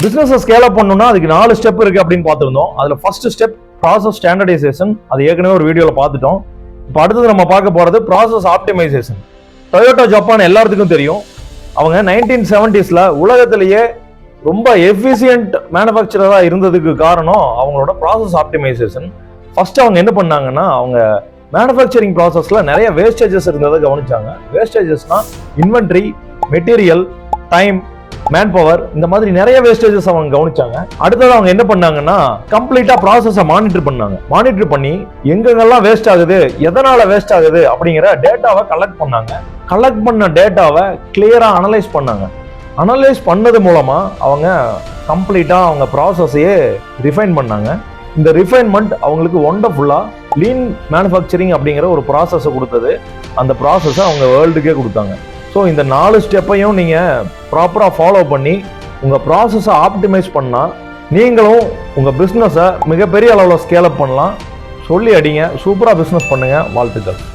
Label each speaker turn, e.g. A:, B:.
A: Business scale up பண்ணணும்னா அதுக்கு 4 step இருக்கு அப்படின்னு பார்த்துருந்தோம். அதுல ஃபர்ஸ்ட் ஸ்டெப் ப்ராசஸ் ஸ்டாண்டர்டைசேஷன். அது ஏற்கனவே ஒரு வீடியோல பார்த்துட்டோம். இப்போ அடுத்தது நம்ம பார்க்க போறது ப்ராசஸ் ஆப்டிமைசேஷன். டொயோட்டா ஜப்பான் எல்லாத்துக்கும் தெரியும். அவங்க 1970ஸ்ல உலகத்திலேயே ரொம்ப எஃபிசியன்ட் மேனுஃபேக்சரரா இருந்ததுக்கு காரணம் அவங்களோட ப்ராசஸ் ஆப்டிமைசேஷன். ஃபர்ஸ்ட் அவங்க என்ன பண்ணாங்கன்னா, அவங்க மேனுஃபேக்சரிங் ப்ராசஸ்ல நிறைய வேஸ்டேஜஸ் இருந்ததை கவனிச்சாங்க. வேஸ்டேஜஸ்னா inventory, material, time, manpower, இந்த மாதிரி நிறைய வேஸ்டேஜஸ் அவங்க கவனிச்சாங்க. அடுத்தது அவங்க என்ன பண்ணாங்கன்னா, கம்ப்ளீட்டா ப்ராசஸை மானிட்டர் பண்ணாங்க. மானிட்டர் பண்ணி எங்கெங்கெல்லாம் வேஸ்ட் ஆகுது, எதனால வேஸ்ட் ஆகுது அப்படிங்கிற டேட்டாவை கலெக்ட் பண்ணாங்க. கலெக்ட் பண்ண டேட்டாவை கிளியரா அனலைஸ் பண்ணாங்க. அனலைஸ் பண்ணது மூலமா அவங்க கம்ப்ளீட்டா அவங்க ப்ராசஸையே ரிஃபைன் பண்ணாங்க. இந்த ரிஃபைன்மெண்ட் அவங்களுக்கு ஒண்டர்ஃபுல்லா லீன் மேனுஃபேக்சரிங் அப்படிங்கிற ஒரு ப்ராசஸை கொடுத்தது. அந்த ப்ராசஸை அவங்க வேர்ல்டுக்கே கொடுத்தாங்க. ஸோ இந்த 4 ஸ்டெப்பையும் நீங்கள் ப்ராப்பராக ஃபாலோ பண்ணி உங்கள் ப்ராசஸை ஆப்டிமைஸ் பண்ணால் நீங்களும் உங்கள் பிஸ்னஸை மிகப்பெரிய அளவில் ஸ்கேல் அப் பண்ணலாம். சொல்லி அடிங்க. சூப்பராக பிஸ்னஸ் பண்ணுங்கள். வாழ்த்துக்கள்.